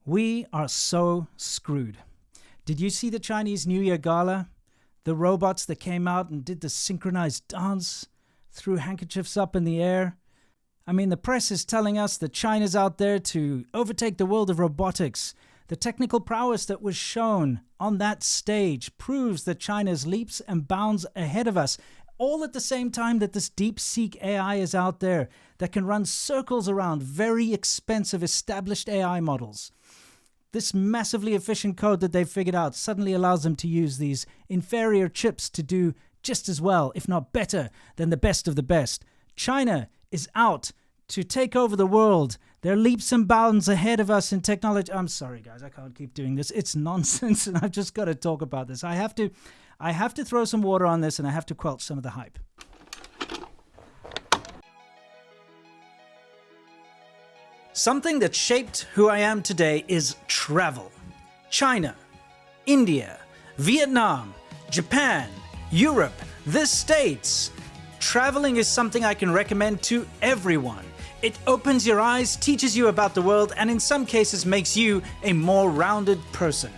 We are so screwed. Did you see the Chinese New Year gala? The robots that came out and did the synchronized dance, threw handkerchiefs up in the air. I mean, the press is telling us that China's out there to overtake the world of robotics. The technical prowess that was shown on that stage proves that China's leaps and bounds ahead of us, all at the same time that this DeepSeek AI is out there that can run circles around very expensive established AI models. This massively efficient code that they've figured out suddenly allows them to use these inferior chips to do just as well, if not better, than the best of the best. China is out to take over the world. They're leaps and bounds ahead of us in technology. I'm sorry, guys, I can't keep doing this. It's nonsense, and I've just got to talk about this. I have to throw some water on this, and I have to quelch some of the hype. Something that shaped who I am today is travel. China, India, Vietnam, Japan, Europe, the States. Traveling is something I can recommend to everyone. It opens your eyes, teaches you about the world, and in some cases makes you a more rounded person.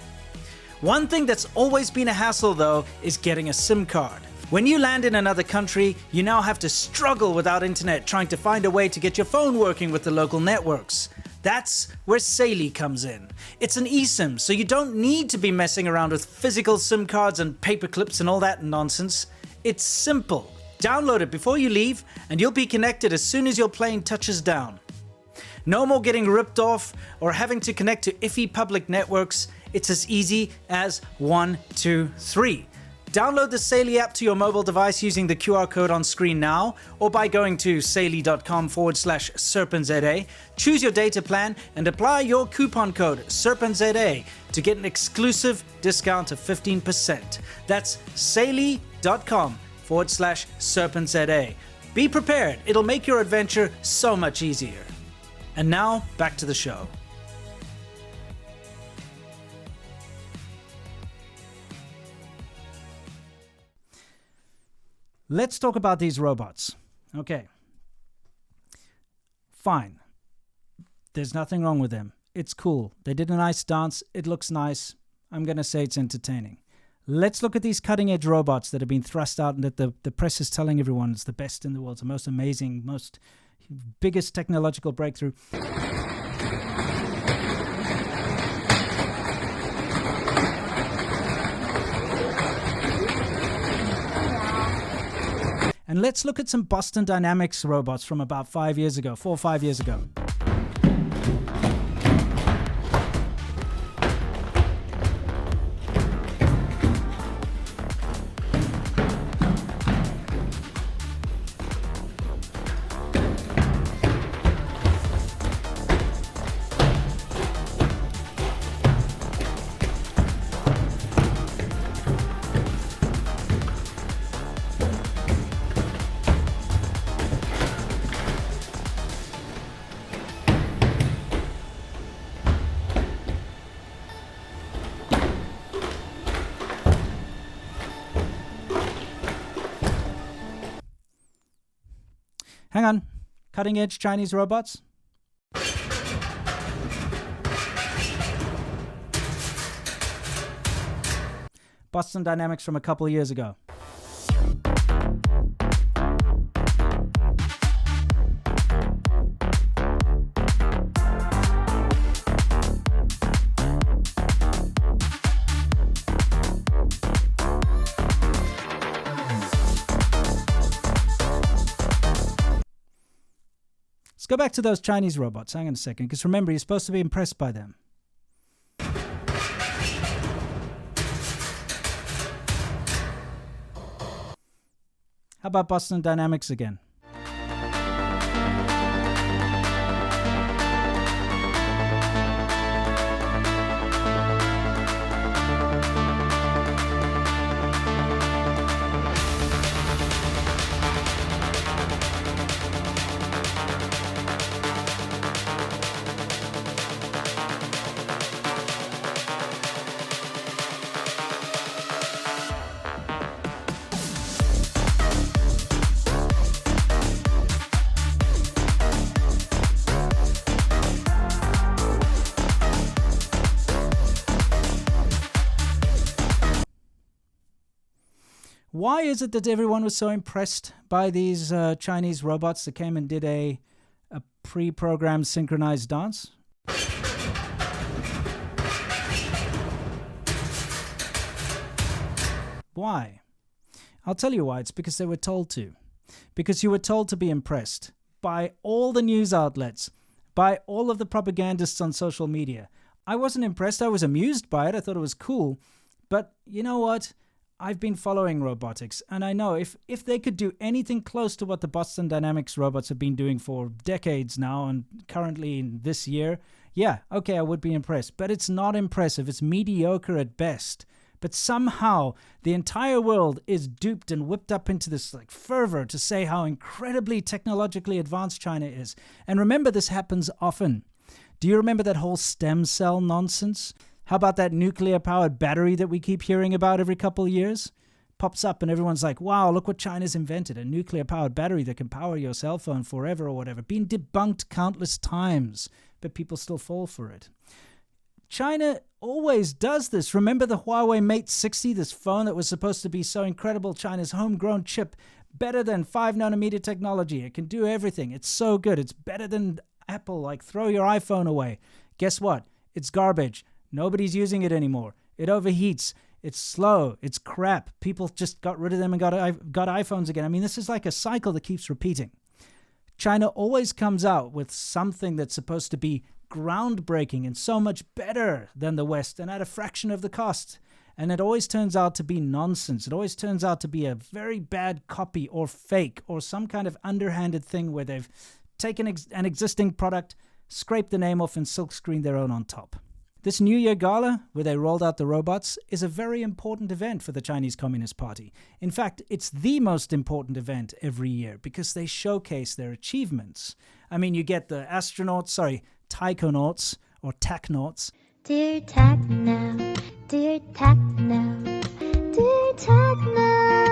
One thing that's always been a hassle, though, is getting a SIM card. When you land in another country, you now have to struggle without internet trying to find a way to get your phone working with the local networks. That's where Saily comes in. It's an eSIM, so you don't need to be messing around with physical SIM cards and paper clips and all that nonsense. It's simple. Download it before you leave, and you'll be connected as soon as your plane touches down. No more getting ripped off or having to connect to iffy public networks. It's as easy as 1, 2, 3. Download the Saily app to your mobile device using the QR code on screen now, or by going to saily.com/SerpentZA, choose your data plan, and apply your coupon code SerpentZA to get an exclusive discount of 15%. That's saily.com/SerpentZA. Be prepared, it'll make your adventure so much easier. And now, back to the show. Let's talk about these robots. Okay. Fine. There's nothing wrong with them. It's cool. They did a nice dance. It looks nice. I'm going to say it's entertaining. Let's look at these cutting-edge robots that have been thrust out and that the press is telling everyone is the best in the world, the most amazing, most biggest technological breakthrough. And let's look at some Boston Dynamics robots from about 5 years ago, 4 or 5 years ago. Hang on, cutting-edge Chinese robots? Boston Dynamics from a couple of years ago. Let's go back to those Chinese robots. Hang on a second, because remember, you're supposed to be impressed by them. How about Boston Dynamics again? Why is it that everyone was so impressed by these Chinese robots that came and did a pre-programmed synchronized dance? Why? I'll tell you why. It's because they were told to. Because you were told to be impressed by all the news outlets, by all of the propagandists on social media. I wasn't impressed. I was amused by it. I thought it was cool. But you know what? I've been following robotics, and I know if they could do anything close to what the Boston Dynamics robots have been doing for decades now, and currently in this year, yeah, okay, I would be impressed. But it's not impressive. It's mediocre at best. But somehow the entire world is duped and whipped up into this fervor to say how incredibly technologically advanced China is. And remember, this happens often. Do you remember that whole stem cell nonsense? How about that nuclear-powered battery that we keep hearing about every couple of years? Pops up and everyone's like, wow, look what China's invented, a nuclear-powered battery that can power your cell phone forever or whatever. Been debunked countless times, but people still fall for it. China always does this. Remember the Huawei Mate 60, this phone that was supposed to be so incredible, China's homegrown chip, better than 5nm technology. It can do everything. It's so good. It's better than Apple. Throw your iPhone away. Guess what? It's garbage. Nobody's using it anymore. It overheats. It's slow. It's crap. People just got rid of them and got iPhones again. I mean, this is like a cycle that keeps repeating. China always comes out with something that's supposed to be groundbreaking and so much better than the West and at a fraction of the cost. And it always turns out to be nonsense. It always turns out to be a very bad copy or fake or some kind of underhanded thing where they've taken an existing product, scraped the name off and silkscreened their own on top. This New Year Gala, where they rolled out the robots, is a very important event for the Chinese Communist Party. In fact, it's the most important event every year because they showcase their achievements. I mean, you get the taikonauts or tachnauts. Dear Techno, dear Techno, dear Techno.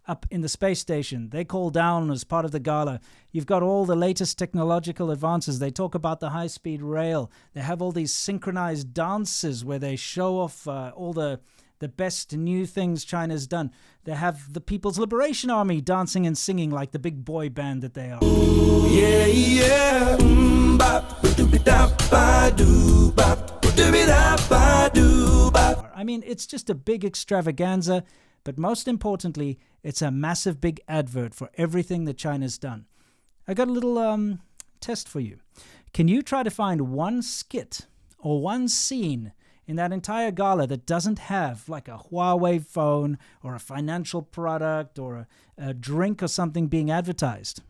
Up in the space station. They call down as part of the gala. You've got all the latest technological advances. They talk about the high-speed rail. They have all these synchronized dances where they show off all the best new things China's done. They have the People's Liberation Army dancing and singing like the big boy band that they are. Yeah, yeah. I mean, it's just a big extravaganza. But most importantly, it's a massive big advert for everything that China's done. I got a little test for you. Can you try to find one skit or one scene in that entire gala that doesn't have like a Huawei phone or a financial product or a drink or something being advertised?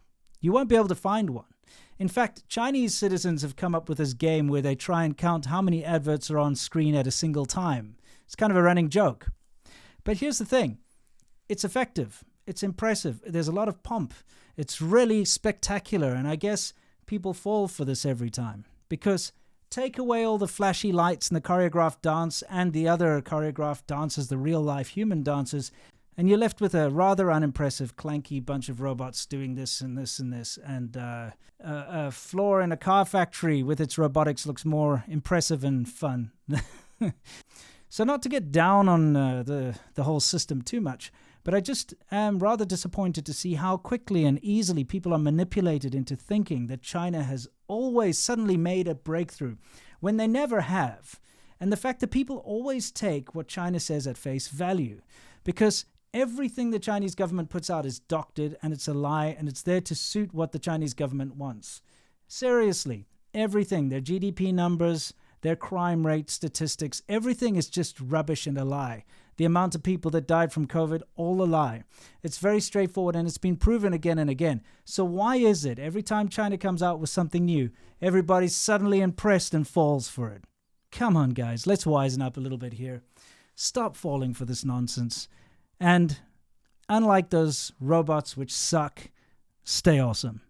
You won't be able to find one. In fact, Chinese citizens have come up with this game where they try and count how many adverts are on screen at a single time. It's kind of a running joke. But here's the thing. It's effective. It's impressive. There's a lot of pomp. It's really spectacular. And I guess people fall for this every time. Because take away all the flashy lights and the choreographed dance and the other choreographed dances, the real-life human dances, and you're left with a rather unimpressive, clanky bunch of robots doing this and this and this. And a floor in a car factory with its robotics looks more impressive and fun. So not to get down on the whole system too much, but I just am rather disappointed to see how quickly and easily people are manipulated into thinking that China has always suddenly made a breakthrough when they never have. And the fact that people always take what China says at face value, because everything the Chinese government puts out is doctored and it's a lie and it's there to suit what the Chinese government wants. Seriously, everything, their GDP numbers, their crime rate statistics, everything is just rubbish and a lie. The amount of people that died from COVID, all a lie. It's very straightforward and it's been proven again and again. So why is it every time China comes out with something new, everybody's suddenly impressed and falls for it? Come on, guys, let's wisen up a little bit here. Stop falling for this nonsense. And unlike those robots which suck, stay awesome.